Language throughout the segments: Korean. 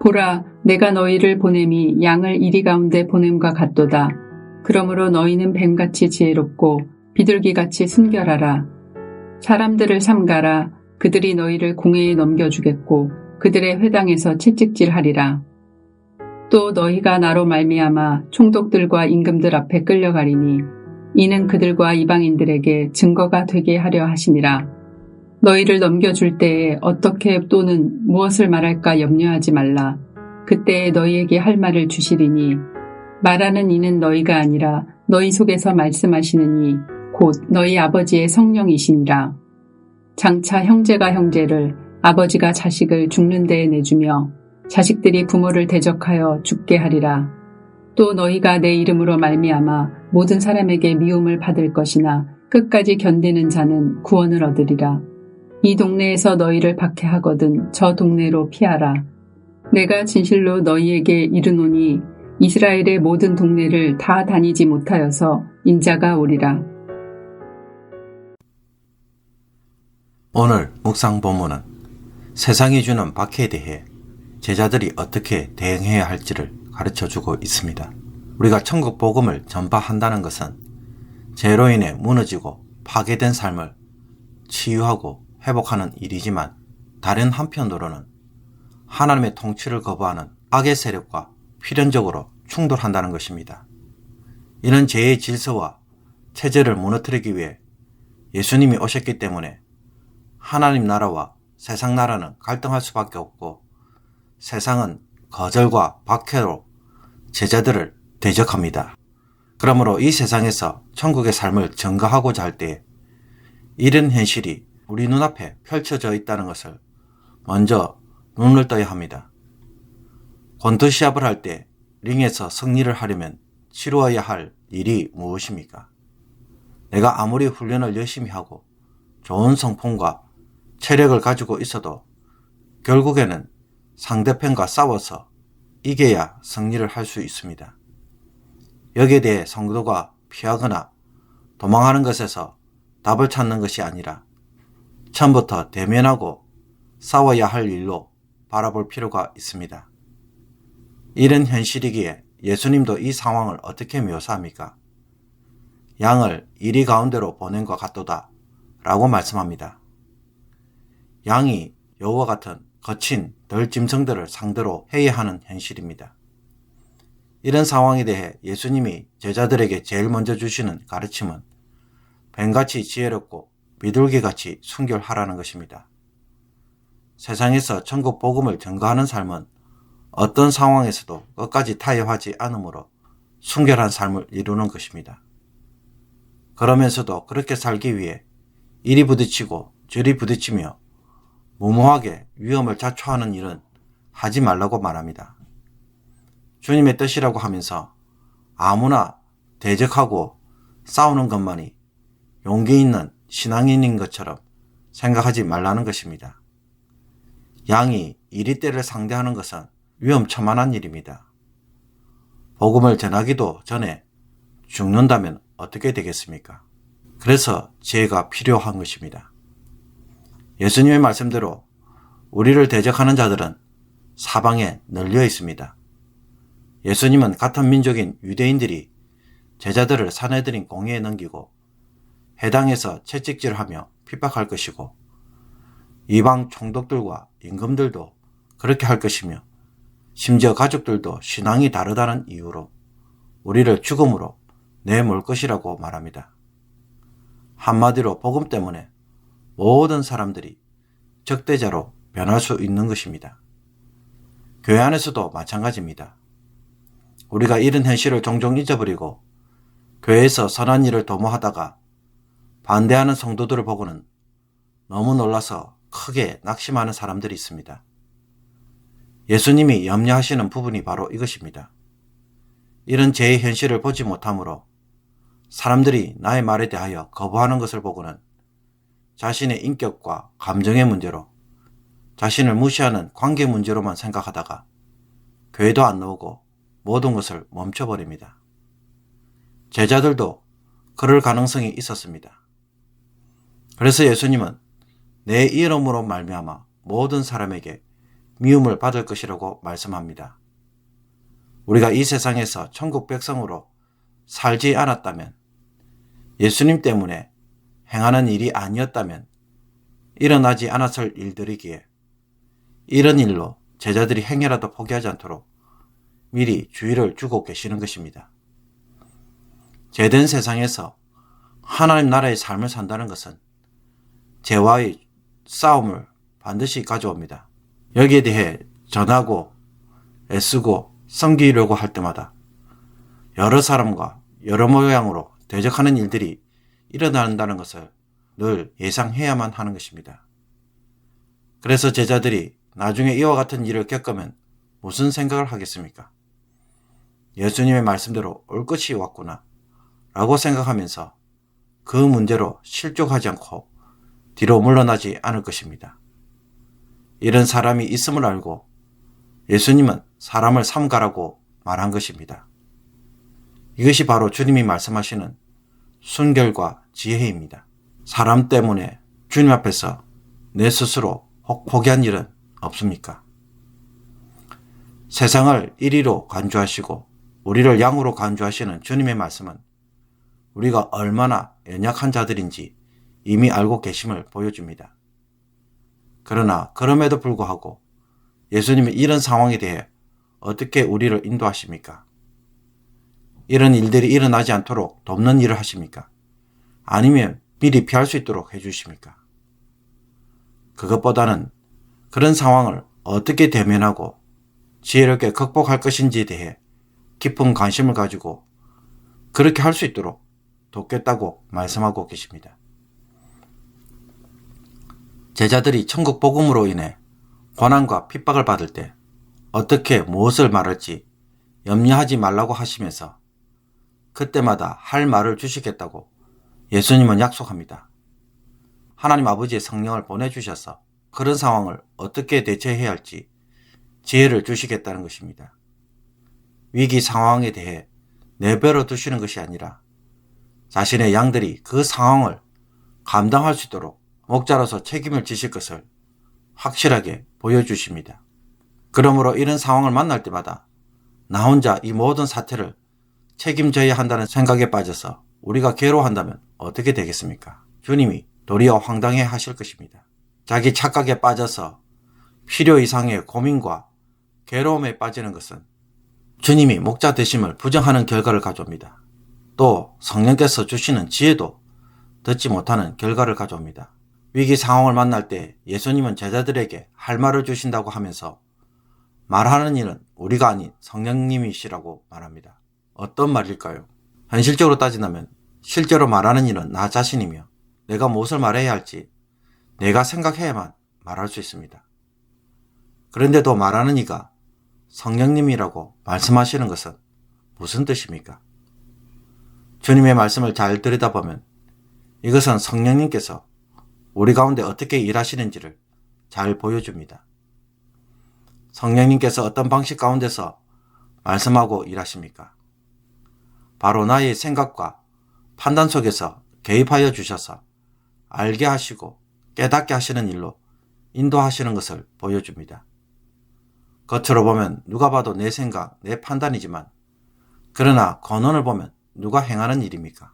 보라, 내가 너희를 보냄이 양을 이리 가운데 보냄과 같도다. 그러므로 너희는 뱀같이 지혜롭고 비둘기같이 순결하라. 사람들을 삼가라. 그들이 너희를 공회에 넘겨주겠고 그들의 회당에서 채찍질하리라. 또 너희가 나로 말미암아 총독들과 임금들 앞에 끌려가리니 이는 그들과 이방인들에게 증거가 되게 하려 하심이라. 너희를 넘겨줄 때에 어떻게 또는 무엇을 말할까 염려하지 말라. 그때에 너희에게 할 말을 주시리니 말하는 이는 너희가 아니라 너희 속에서 말씀하시는 이 곧 너희 아버지의 성령이시니라. 장차 형제가 형제를 아버지가 자식을 죽는 데에 내주며 자식들이 부모를 대적하여 죽게 하리라. 또 너희가 내 이름으로 말미암아 모든 사람에게 미움을 받을 것이나 끝까지 견디는 자는 구원을 얻으리라. 이 동네에서 너희를 박해하거든 저 동네로 피하라. 내가 진실로 너희에게 이르노니 이스라엘의 모든 동네를 다 다니지 못하여서 인자가 오리라. 오늘 묵상 본문은 세상이 주는 박해에 대해 제자들이 어떻게 대응해야 할지를 가르쳐주고 있습니다. 우리가 천국 복음을 전파한다는 것은 죄로 인해 무너지고 파괴된 삶을 치유하고 회복하는 일이지만 다른 한편으로는 하나님의 통치를 거부하는 악의 세력과 필연적으로 충돌한다는 것입니다. 이런 죄의 질서와 체제를 무너뜨리기 위해 예수님이 오셨기 때문에 하나님 나라와 세상 나라는 갈등할 수밖에 없고 세상은 거절과 박해로 제자들을 대적합니다. 그러므로 이 세상에서 천국의 삶을 전가하고자 할 때 이런 현실이 우리 눈앞에 펼쳐져 있다는 것을 먼저 눈을 떠야 합니다. 권투 시합을 할 때 링에서 승리를 하려면 치루어야 할 일이 무엇입니까? 내가 아무리 훈련을 열심히 하고 좋은 성품과 체력을 가지고 있어도 결국에는 상대편과 싸워서 이겨야 승리를 할 수 있습니다. 여기에 대해 성도가 피하거나 도망하는 것에서 답을 찾는 것이 아니라 처음부터 대면하고 싸워야 할 일로 바라볼 필요가 있습니다. 이런 현실이기에 예수님도 이 상황을 어떻게 묘사합니까? 양을 이리 가운데로 보냄과 같도다 라고 말씀합니다. 양이 여우와 같은 거친 덜짐승들을 상대로 해야 하는 현실입니다. 이런 상황에 대해 예수님이 제자들에게 제일 먼저 주시는 가르침은 뱀같이 지혜롭고 비둘기같이 순결하라는 것입니다. 세상에서 천국 복음을 전가하는 삶은 어떤 상황에서도 끝까지 타협하지 않으므로 순결한 삶을 이루는 것입니다. 그러면서도 그렇게 살기 위해 이리 부딪히고 저리 부딪히며 무모하게 위험을 자초하는 일은 하지 말라고 말합니다. 주님의 뜻이라고 하면서 아무나 대적하고 싸우는 것만이 용기 있는 신앙인인 것처럼 생각하지 말라는 것입니다. 양이 이리떼를 상대하는 것은 위험천만한 일입니다. 복음을 전하기도 전에 죽는다면 어떻게 되겠습니까? 그래서 지혜가 필요한 것입니다. 예수님의 말씀대로 우리를 대적하는 자들은 사방에 널려 있습니다. 예수님은 같은 민족인 유대인들이 제자들을 사내들인 공회에 넘기고 회당에서 채찍질하며 핍박할 것이고 이방 총독들과 임금들도 그렇게 할 것이며 심지어 가족들도 신앙이 다르다는 이유로 우리를 죽음으로 내몰 것이라고 말합니다. 한마디로 복음 때문에 모든 사람들이 적대자로 변할 수 있는 것입니다. 교회 안에서도 마찬가지입니다. 우리가 이런 현실을 종종 잊어버리고 교회에서 선한 일을 도모하다가 반대하는 성도들을 보고는 너무 놀라서 크게 낙심하는 사람들이 있습니다. 예수님이 염려하시는 부분이 바로 이것입니다. 이런 죄의 현실을 보지 못하므로 사람들이 나의 말에 대하여 거부하는 것을 보고는 자신의 인격과 감정의 문제로 자신을 무시하는 관계 문제로만 생각하다가 교회도 안 나오고 모든 것을 멈춰버립니다. 제자들도 그럴 가능성이 있었습니다. 그래서 예수님은 내 이름으로 말미암아 모든 사람에게 미움을 받을 것이라고 말씀합니다. 우리가 이 세상에서 천국 백성으로 살지 않았다면, 예수님 때문에 행하는 일이 아니었다면 일어나지 않았을 일들이기에 이런 일로 제자들이 행여라도 포기하지 않도록 미리 주의를 주고 계시는 것입니다. 죄된 세상에서 하나님 나라의 삶을 산다는 것은 죄와의 싸움을 반드시 가져옵니다. 여기에 대해 전하고 애쓰고 섬기려고 할 때마다 여러 사람과 여러 모양으로 대적하는 일들이 일어난다는 것을 늘 예상해야만 하는 것입니다. 그래서 제자들이 나중에 이와 같은 일을 겪으면 무슨 생각을 하겠습니까? 예수님의 말씀대로 올 것이 왔구나 라고 생각하면서 그 문제로 실족하지 않고 뒤로 물러나지 않을 것입니다. 이런 사람이 있음을 알고 예수님은 사람을 삼가라고 말한 것입니다. 이것이 바로 주님이 말씀하시는 순결과 지혜입니다. 사람 때문에 주님 앞에서 내 스스로 포기한 일은 없습니까? 세상을 이리로 간주하시고 우리를 양으로 간주하시는 주님의 말씀은 우리가 얼마나 연약한 자들인지 이미 알고 계심을 보여줍니다. 그러나 그럼에도 불구하고 예수님은 이런 상황에 대해 어떻게 우리를 인도하십니까? 이런 일들이 일어나지 않도록 돕는 일을 하십니까? 아니면 미리 피할 수 있도록 해주십니까? 그것보다는 그런 상황을 어떻게 대면하고 지혜롭게 극복할 것인지에 대해 깊은 관심을 가지고 그렇게 할 수 있도록 돕겠다고 말씀하고 계십니다. 제자들이 천국 복음으로 인해 고난과 핍박을 받을 때 어떻게 무엇을 말할지 염려하지 말라고 하시면서 그때마다 할 말을 주시겠다고 예수님은 약속합니다. 하나님 아버지의 성령을 보내주셔서 그런 상황을 어떻게 대처해야 할지 지혜를 주시겠다는 것입니다. 위기 상황에 대해 내버려 두시는 것이 아니라 자신의 양들이 그 상황을 감당할 수 있도록 목자로서 책임을 지실 것을 확실하게 보여주십니다. 그러므로 이런 상황을 만날 때마다 나 혼자 이 모든 사태를 책임져야 한다는 생각에 빠져서 우리가 괴로워한다면 어떻게 되겠습니까? 주님이 도리어 황당해 하실 것입니다. 자기 착각에 빠져서 필요 이상의 고민과 괴로움에 빠지는 것은 주님이 목자 되심을 부정하는 결과를 가져옵니다. 또 성령께서 주시는 지혜도 듣지 못하는 결과를 가져옵니다. 위기 상황을 만날 때 예수님은 제자들에게 할 말을 주신다고 하면서 말하는 일은 우리가 아닌 성령님이시라고 말합니다. 어떤 말일까요? 현실적으로 따진다면 실제로 말하는 일은 나 자신이며 내가 무엇을 말해야 할지 내가 생각해야만 말할 수 있습니다. 그런데도 말하는 이가 성령님이라고 말씀하시는 것은 무슨 뜻입니까? 주님의 말씀을 잘 들여다보면 이것은 성령님께서 우리 가운데 어떻게 일하시는지를 잘 보여줍니다. 성령님께서 어떤 방식 가운데서 말씀하고 일하십니까? 바로 나의 생각과 판단 속에서 개입하여 주셔서 알게 하시고 깨닫게 하시는 일로 인도하시는 것을 보여줍니다. 겉으로 보면 누가 봐도 내 생각, 내 판단이지만 그러나 권원을 보면 누가 행하는 일입니까?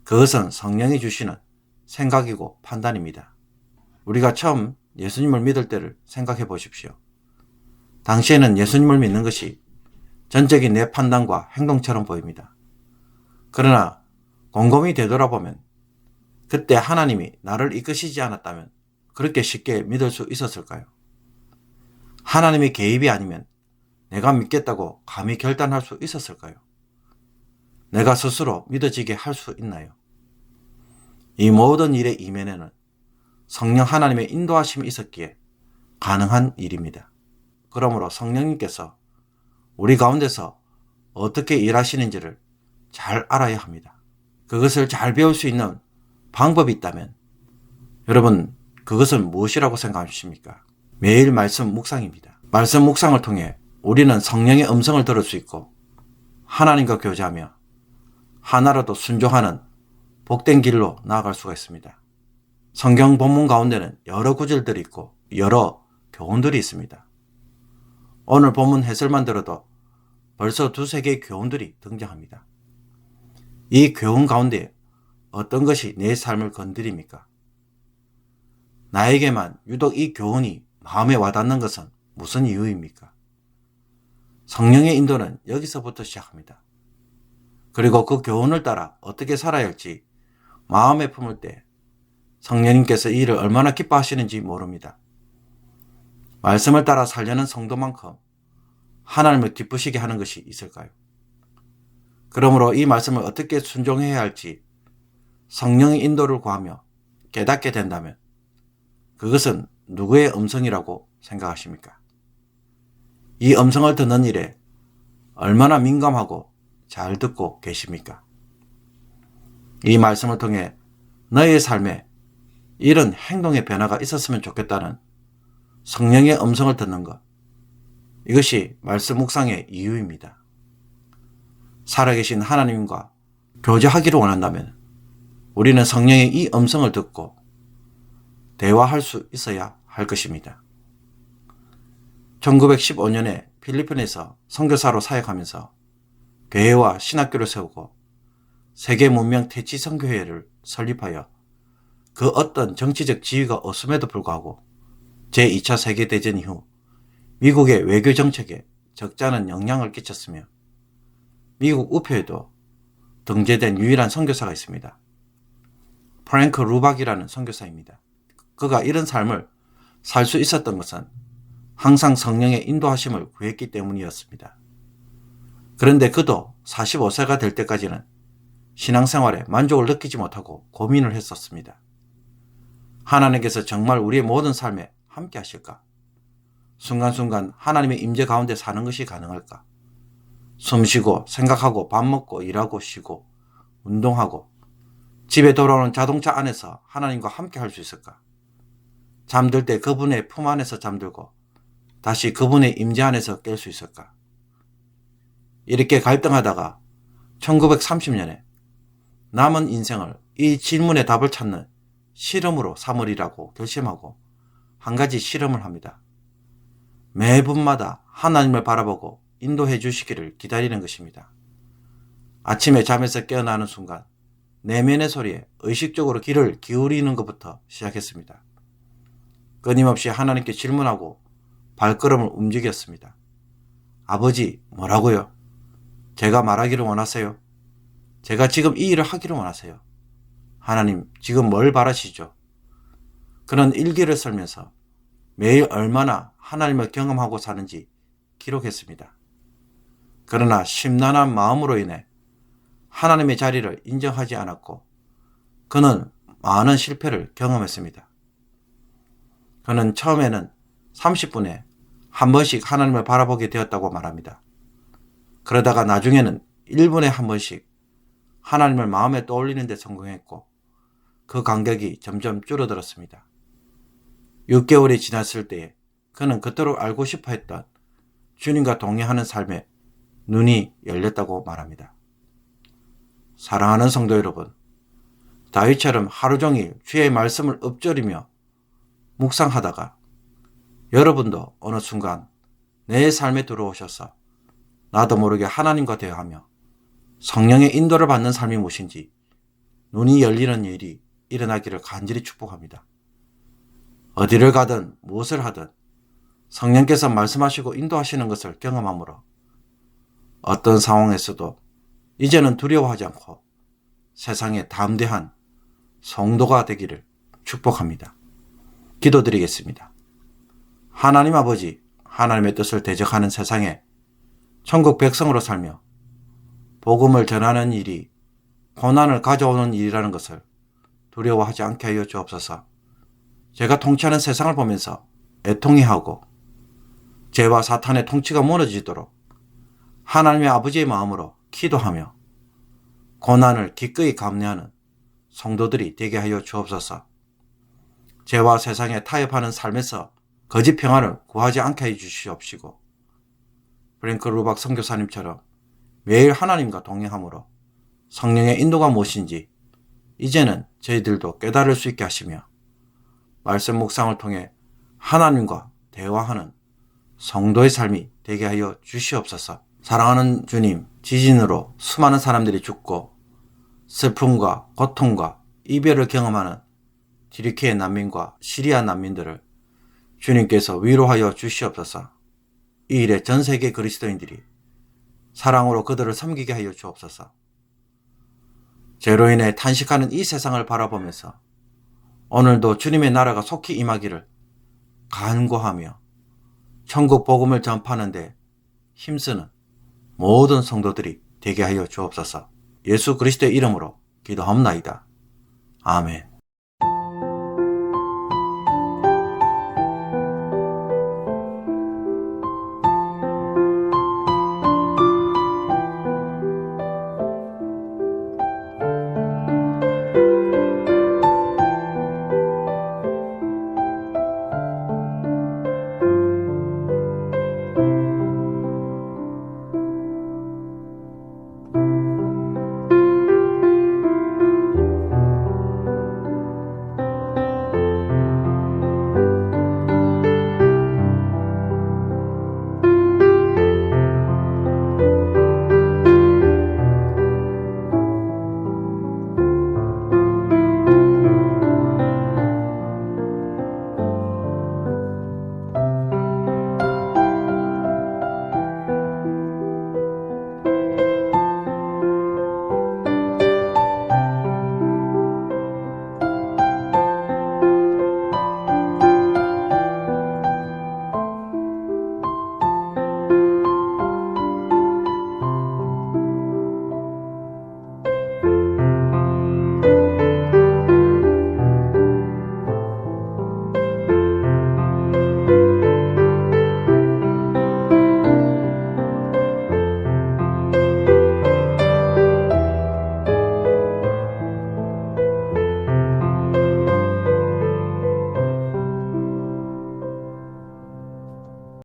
그것은 성령이 주시는 생각이고 판단입니다. 우리가 처음 예수님을 믿을 때를 생각해 보십시오. 당시에는 예수님을 믿는 것이 전적인 내 판단과 행동처럼 보입니다. 그러나 곰곰이 되돌아보면 그때 하나님이 나를 이끄시지 않았다면 그렇게 쉽게 믿을 수 있었을까요? 하나님의 개입이 아니면 내가 믿겠다고 감히 결단할 수 있었을까요? 내가 스스로 믿어지게 할 수 있나요? 이 모든 일의 이면에는 성령 하나님의 인도하심이 있었기에 가능한 일입니다. 그러므로 성령님께서 우리 가운데서 어떻게 일하시는지를 잘 알아야 합니다. 그것을 잘 배울 수 있는 방법이 있다면 여러분 그것은 무엇이라고 생각하십니까? 매일 말씀 묵상입니다. 말씀 묵상을 통해 우리는 성령의 음성을 들을 수 있고 하나님과 교제하며 하나라도 순종하는 복된 길로 나아갈 수가 있습니다. 성경 본문 가운데는 여러 구절들이 있고 여러 교훈들이 있습니다. 오늘 본문 해설만 들어도 벌써 두세 개의 교훈들이 등장합니다. 이 교훈 가운데 어떤 것이 내 삶을 건드립니까? 나에게만 유독 이 교훈이 마음에 와닿는 것은 무슨 이유입니까? 성령의 인도는 여기서부터 시작합니다. 그리고 그 교훈을 따라 어떻게 살아야 할지 마음에 품을 때 성령님께서 이 일을 얼마나 기뻐하시는지 모릅니다. 말씀을 따라 살려는 성도만큼 하나님을 기쁘시게 하는 것이 있을까요? 그러므로 이 말씀을 어떻게 순종해야 할지 성령의 인도를 구하며 깨닫게 된다면 그것은 누구의 음성이라고 생각하십니까? 이 음성을 듣는 일에 얼마나 민감하고 잘 듣고 계십니까? 이 말씀을 통해 너의 삶에 이런 행동의 변화가 있었으면 좋겠다는 성령의 음성을 듣는 것, 이것이 말씀 묵상의 이유입니다. 살아계신 하나님과 교제하기를 원한다면 우리는 성령의 이 음성을 듣고 대화할 수 있어야 할 것입니다. 1915년에 필리핀에서 선교사로 사역하면서 교회와 신학교를 세우고 세계 문명 태치 선교회를 설립하여 그 어떤 정치적 지위가 없음에도 불구하고 제2차 세계대전 이후 미국의 외교 정책에 적잖은 영향을 끼쳤으며 미국 우표에도 등재된 유일한 선교사가 있습니다. 프랭크 루박이라는 선교사입니다. 그가 이런 삶을 살 수 있었던 것은 항상 성령의 인도하심을 구했기 때문이었습니다. 그런데 그도 45세가 될 때까지는 신앙생활에 만족을 느끼지 못하고 고민을 했었습니다. 하나님께서 정말 우리의 모든 삶에 함께 하실까? 순간순간 하나님의 임재 가운데 사는 것이 가능할까? 숨쉬고 생각하고 밥 먹고 일하고 쉬고 운동하고 집에 돌아오는 자동차 안에서 하나님과 함께 할 수 있을까? 잠들 때 그분의 품 안에서 잠들고 다시 그분의 임재 안에서 깰 수 있을까? 이렇게 갈등하다가 1930년에 남은 인생을 이 질문의 답을 찾는 실험으로 삼으리라고 결심하고 한 가지 실험을 합니다. 매분마다 하나님을 바라보고 인도해 주시기를 기다리는 것입니다. 아침에 잠에서 깨어나는 순간 내면의 소리에 의식적으로 귀를 기울이는 것부터 시작했습니다. 끊임없이 하나님께 질문하고 발걸음을 움직였습니다. 아버지, 뭐라고요? 제가 말하기를 원하세요? 제가 지금 이 일을 하기를 원하세요? 하나님, 지금 뭘 바라시죠? 그런 일기를 쓰면서 매일 얼마나 하나님을 경험하고 사는지 기록했습니다. 그러나 심란한 마음으로 인해 하나님의 자리를 인정하지 않았고 그는 많은 실패를 경험했습니다. 그는 처음에는 30분에 한 번씩 하나님을 바라보게 되었다고 말합니다. 그러다가 나중에는 1분에 한 번씩 하나님을 마음에 떠올리는 데 성공했고 그 간격이 점점 줄어들었습니다. 6개월이 지났을 때에 그는 그토록 알고 싶어 했던 주님과 동행하는 삶에 눈이 열렸다고 말합니다. 사랑하는 성도 여러분, 다윗처럼 하루 종일 주의 말씀을 읊조리며 묵상하다가 여러분도 어느 순간 내 삶에 들어오셔서 나도 모르게 하나님과 대화하며 성령의 인도를 받는 삶이 무엇인지 눈이 열리는 일이 일어나기를 간절히 축복합니다. 어디를 가든 무엇을 하든 성령께서 말씀하시고 인도하시는 것을 경험하므로 어떤 상황에서도 이제는 두려워하지 않고 세상에 담대한 성도가 되기를 축복합니다. 기도드리겠습니다. 하나님 아버지, 하나님의 뜻을 대적하는 세상에 천국 백성으로 살며 복음을 전하는 일이 고난을 가져오는 일이라는 것을 두려워하지 않게 하여 주옵소서. 제가 통치하는 세상을 보면서 애통해하고 죄와 사탄의 통치가 무너지도록 하나님의 아버지의 마음으로 기도하며 고난을 기꺼이 감내하는 성도들이 되게 하여 주옵소서. 죄와 세상에 타협하는 삶에서 거짓 평안을 구하지 않게 해 주시옵시고 프랭크 루박 선교사님처럼 매일 하나님과 동행함으로 성령의 인도가 무엇인지 이제는 저희들도 깨달을 수 있게 하시며 말씀 묵상을 통해 하나님과 대화하는 성도의 삶이 되게 하여 주시옵소서. 사랑하는 주님, 지진으로 수많은 사람들이 죽고 슬픔과 고통과 이별을 경험하는 튀르키예 난민과 시리아 난민들을 주님께서 위로하여 주시옵소서. 이 일에 전 세계 그리스도인들이 사랑으로 그들을 섬기게 하여 주옵소서. 죄로 인해 탄식하는 이 세상을 바라보면서 오늘도 주님의 나라가 속히 임하기를 간구하며 천국 복음을 전파하는 데 힘쓰는 모든 성도들이 되게 하여 주옵소서. 예수 그리스도의 이름으로 기도하옵나이다. 아멘.